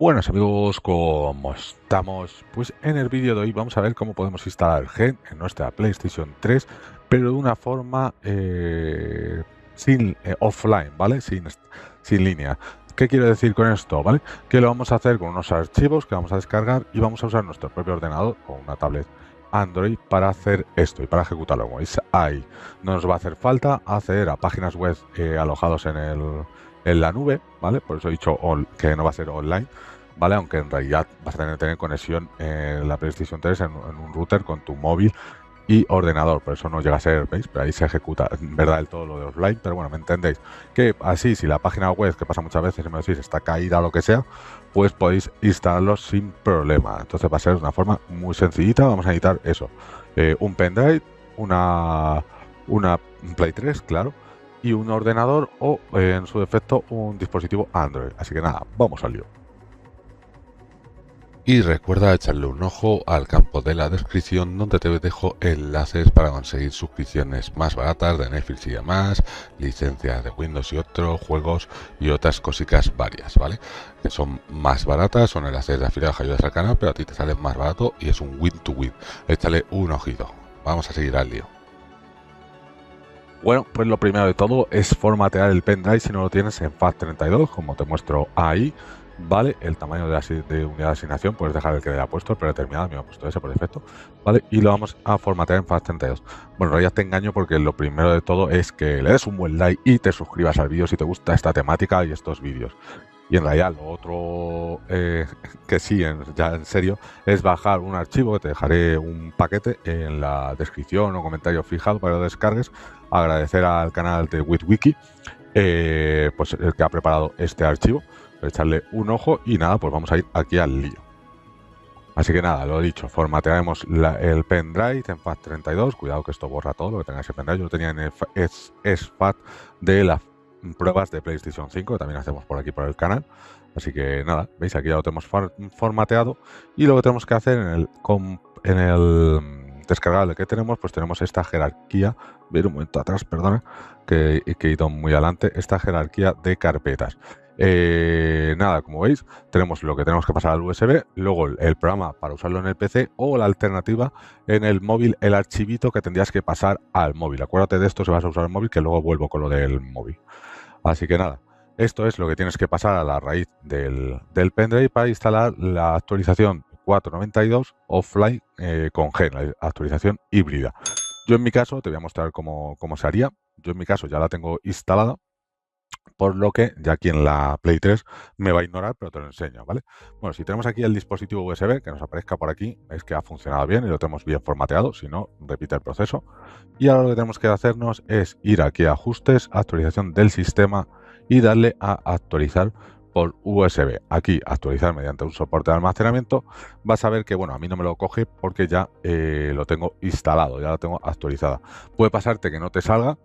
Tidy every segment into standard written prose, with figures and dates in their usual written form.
Buenos amigos, ¿cómo estamos? Pues en el vídeo de hoy vamos a ver cómo podemos instalar Gen en nuestra PlayStation 3, pero de una forma sin offline, ¿vale? Sin línea. ¿Qué quiero decir con esto? ¿Vale? Que lo vamos a hacer con unos archivos que vamos a descargar y vamos a usar nuestro propio ordenador o una tablet Android para hacer esto y para ejecutarlo. Como veis ahí, no nos va a hacer falta acceder a páginas web alojados en la nube, ¿vale? Por eso he dicho que no va a ser online, ¿vale? Aunque en realidad vas a tener conexión en la PlayStation 3 en un router con tu móvil y ordenador, por eso no llega a ser, ¿veis? Pero ahí se ejecuta, en verdad, del todo lo de offline, pero bueno, me entendéis. Que así, si la página web, que pasa muchas veces, si me decís, está caída o lo que sea, pues podéis instalarlo sin problema. Entonces va a ser de una forma muy sencillita. Vamos a necesitar eso, un pendrive, una Play 3, claro, y un ordenador o, en su defecto, un dispositivo Android. Así que nada, vamos al lío. Y recuerda echarle un ojo al campo de la descripción donde te dejo enlaces para conseguir suscripciones más baratas de Netflix y demás, licencias de Windows y otros juegos y otras cositas varias, ¿vale? Que son más baratas, son enlaces de afiliados que ayudas al canal, pero a ti te sale más barato y es un win-to-win. Échale un ojito. Vamos a seguir al lío. Bueno, pues lo primero de todo es formatear el pendrive si no lo tienes en FAT32, como te muestro ahí, ¿vale? El tamaño de unidad de asignación puedes dejar el que haya puesto, el predeterminado, me ha puesto ese por defecto, ¿vale? Y lo vamos a formatear en FAT32. Bueno, ya te engaño porque lo primero de todo es que le des un buen like y te suscribas al vídeo si te gusta esta temática y estos vídeos. Y en realidad lo otro que sí, ya en serio, es bajar un archivo, que te dejaré un paquete en la descripción o comentario fijado para que lo descargues. Agradecer al canal de WithWiki, pues el que ha preparado este archivo, echarle un ojo y nada, pues vamos a ir aquí al lío. Así que nada, lo he dicho, formatearemos el pendrive en FAT32, cuidado que esto borra todo lo que tenga ese pendrive. Yo lo tenía en el SFAT de las pruebas de PlayStation 5, que también hacemos por aquí por el canal. Así que nada, veis, aquí ya lo tenemos formateado y lo que tenemos que hacer en el descargable que tenemos, pues tenemos esta jerarquía, ver un momento atrás, perdona, que he ido muy adelante, esta jerarquía de carpetas. Nada, como veis, tenemos lo que tenemos que pasar al USB, luego el programa para usarlo en el PC o la alternativa en el móvil, el archivito que tendrías que pasar al móvil. Acuérdate de esto si vas a usar el móvil, que luego vuelvo con lo del móvil. Así que nada, esto es lo que tienes que pasar a la raíz del pendrive para instalar la actualización 4.92 offline con Gen, la actualización híbrida. Yo en mi caso, te voy a mostrar cómo se haría. Yo en mi caso ya la tengo instalada, por lo que ya aquí en la Play 3 me va a ignorar, pero te lo enseño, ¿vale? Bueno, si tenemos aquí el dispositivo USB, que nos aparezca por aquí, es que ha funcionado bien y lo tenemos bien formateado, si no, repite el proceso. Y ahora lo que tenemos que hacernos es ir aquí a Ajustes, Actualización del Sistema y darle a Actualizar por USB. Aquí, actualizar mediante un soporte de almacenamiento. Vas a ver que, bueno, a mí no me lo coge porque ya lo tengo instalado, ya lo tengo actualizada. Puede pasarte que no te salga.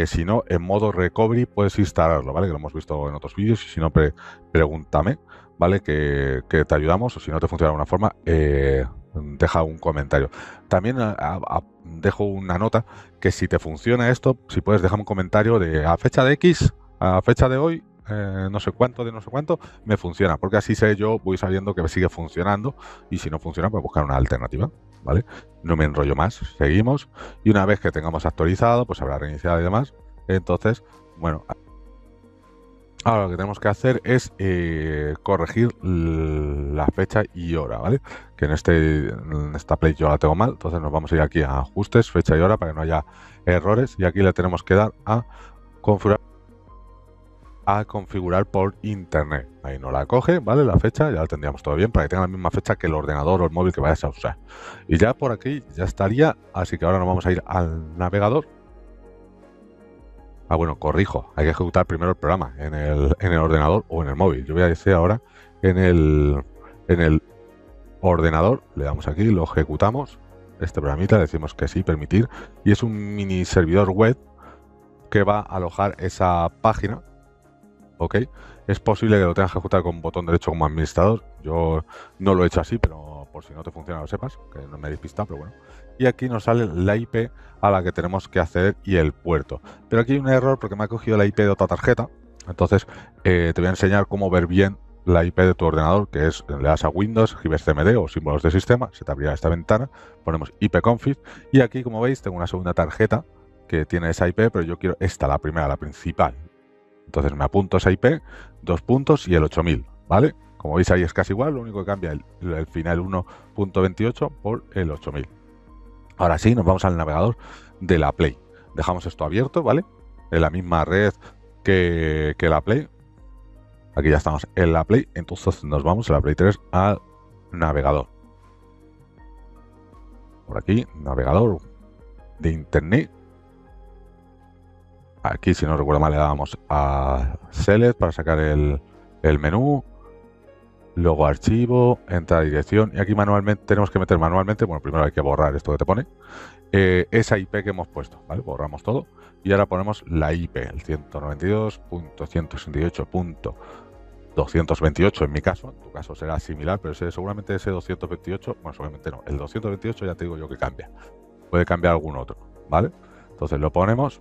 Si no, en modo recovery puedes instalarlo, ¿vale? Que lo hemos visto en otros vídeos y si no, pregúntame, ¿vale? Que te ayudamos, o si no te funciona de alguna forma, deja un comentario. También dejo una nota que si te funciona esto, si puedes dejar un comentario de a fecha de X, a fecha de hoy, no sé cuánto de no sé cuánto, me funciona, porque así sé yo, voy sabiendo que me sigue funcionando y si no funciona, pues buscar una alternativa, ¿vale? No me enrollo más, seguimos y una vez que tengamos actualizado, pues habrá reiniciado y demás. Entonces, bueno, ahora lo que tenemos que hacer es corregir la fecha y hora, ¿vale? Que en esta Play yo la tengo mal, entonces nos vamos a ir aquí a ajustes, fecha y hora para que no haya errores y aquí le tenemos que dar a configurar por internet. Ahí no la coge, ¿vale? La fecha, ya la tendríamos todo bien para que tenga la misma fecha que el ordenador o el móvil que vayas a usar. Y ya por aquí ya estaría, así que ahora nos vamos a ir al navegador. Bueno, corrijo, hay que ejecutar primero el programa en el ordenador o en el móvil. Yo voy a decir ahora en el ordenador, le damos aquí, lo ejecutamos, este programita, decimos que sí, permitir, y es un mini servidor web que va a alojar esa página. ¿Ok? Es posible que lo tengas que ejecutar con botón derecho como administrador. Yo no lo he hecho así, pero por si no te funciona lo sepas, que no me he despistado, pero bueno. Y aquí nos sale la IP a la que tenemos que acceder y el puerto. Pero aquí hay un error porque me ha cogido la IP de otra tarjeta. Entonces te voy a enseñar cómo ver bien la IP de tu ordenador, que es, le das a Windows, escribes CMD o símbolos de sistema, se te abrirá esta ventana, ponemos ipconfig y aquí, como veis, tengo una segunda tarjeta que tiene esa IP, pero yo quiero esta, la primera, la principal. Entonces me apunto esa IP, 2 puntos y el 8000, ¿vale? Como veis ahí es casi igual, lo único que cambia el final 1.28 por el 8000. Ahora sí, nos vamos al navegador de la Play. Dejamos esto abierto, ¿vale? En la misma red que la Play. Aquí ya estamos en la Play, entonces nos vamos a la Play 3 al navegador. Por aquí, navegador de internet. Aquí, si no recuerdo mal, le damos a Select para sacar el menú. Luego archivo, entrada dirección. Y aquí manualmente tenemos que meter manualmente. Bueno, primero hay que borrar esto que te pone. Esa IP que hemos puesto, ¿vale? Borramos todo. Y ahora ponemos la IP, el 192.168.228 en mi caso. En tu caso será similar, pero seguramente ese 228, bueno, seguramente no. El 228 ya te digo yo que cambia. Puede cambiar algún otro, ¿vale? Entonces lo ponemos.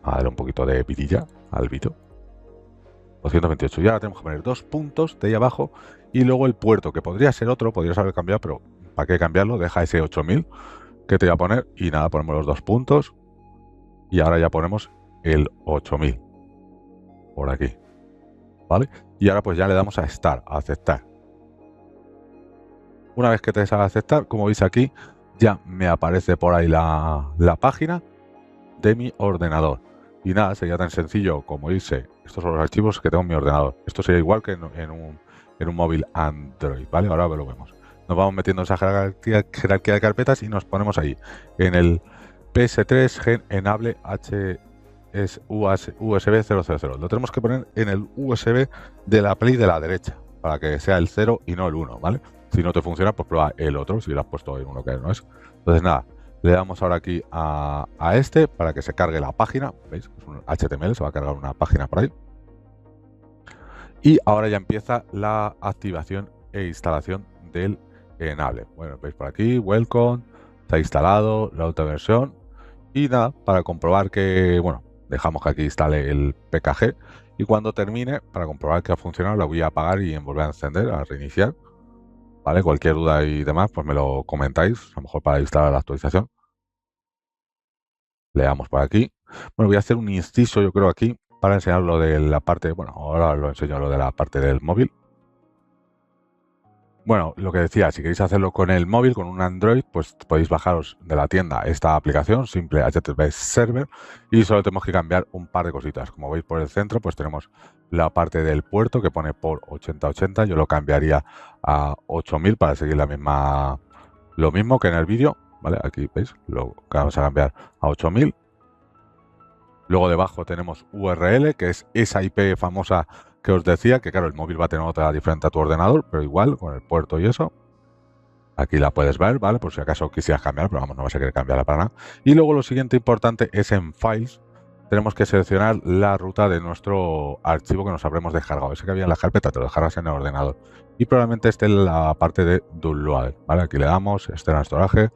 A darle un poquito de vidilla al Vito. 228. Y ahora tenemos que poner 2 puntos de ahí abajo y luego el puerto, que podría ser otro, podrías haber cambiado, pero ¿para qué cambiarlo? Deja ese 8000 que te voy a poner y nada, ponemos los 2 puntos y ahora ya ponemos el 8000 por aquí, ¿vale? Y ahora pues ya le damos a Start, a aceptar. Una vez que te des a aceptar, como veis aquí, ya me aparece por ahí la página de mi ordenador. Y nada, sería tan sencillo como irse. Estos son los archivos que tengo en mi ordenador. Esto sería igual que en un móvil Android, ¿vale? Ahora lo vemos. Nos vamos metiendo en esa jerarquía de carpetas y nos ponemos ahí. En el PS3 Gen Enable USB 000. Lo tenemos que poner en el USB de la Play de la derecha, para que sea el 0 y no el 1, ¿vale? Si no te funciona, pues prueba el otro, si lo has puesto en uno que no es. Entonces nada. Le damos ahora aquí a este para que se cargue la página. ¿Veis? Es un HTML, se va a cargar una página por ahí. Y ahora ya empieza la activación e instalación del Enable. Bueno, veis por aquí, welcome, está instalado la otra versión. Y nada, para comprobar que, bueno, dejamos que aquí instale el PKG. Y cuando termine, para comprobar que ha funcionado, la voy a apagar y volver a encender, a reiniciar. ¿Vale? Cualquier duda y demás, pues me lo comentáis, a lo mejor para instalar la actualización. Le damos por aquí. Bueno, voy a hacer un inciso, yo creo, aquí, para enseñar lo de la parte, bueno, ahora lo enseño lo de la parte del móvil. Bueno, lo que decía, si queréis hacerlo con el móvil, con un Android, pues podéis bajaros de la tienda esta aplicación, simple HTTP Server, y solo tenemos que cambiar un par de cositas. Como veis por el centro, pues tenemos la parte del puerto que pone por 8080, yo lo cambiaría a 8000 para seguir lo mismo que en el vídeo, ¿vale? Aquí veis, lo vamos a cambiar a 8000. Luego debajo tenemos URL, que es esa IP famosa que os decía, que claro, el móvil va a tener otra diferente a tu ordenador, pero igual, con el puerto y eso. Aquí la puedes ver, ¿vale? Por si acaso quisieras cambiar, pero vamos, no vas a querer cambiarla para nada. Y luego lo siguiente importante es en Files. Tenemos que seleccionar la ruta de nuestro archivo que nos habremos descargado. Ese que había en la carpeta, te lo descargas en el ordenador. Y probablemente esté en la parte de download, ¿vale? Aquí le damos external storage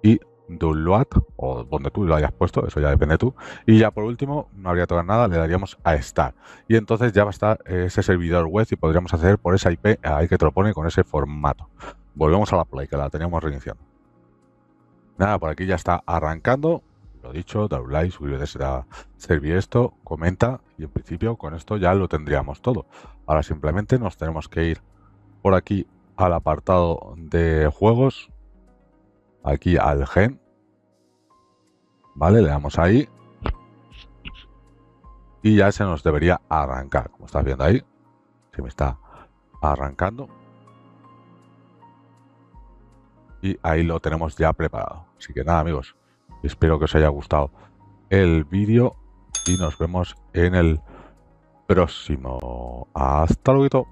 y download, o donde tú lo hayas puesto, eso ya depende de tú. Y ya por último, no habría que tocar nada, le daríamos a Start. Y entonces ya va a estar ese servidor web y podríamos acceder por esa IP ahí que te lo pone con ese formato. Volvemos a la Play, que la teníamos reiniciando. Nada, por aquí ya está arrancando. Lo dicho, dar un like, suscribirte a servir esto, comenta y en principio con esto ya lo tendríamos todo. Ahora simplemente nos tenemos que ir por aquí al apartado de juegos, aquí al gen, vale, le damos ahí y ya se nos debería arrancar, como estás viendo ahí, se me está arrancando y ahí lo tenemos ya preparado. Así que nada, amigos, espero que os haya gustado el vídeo y nos vemos en el próximo. Hasta luego.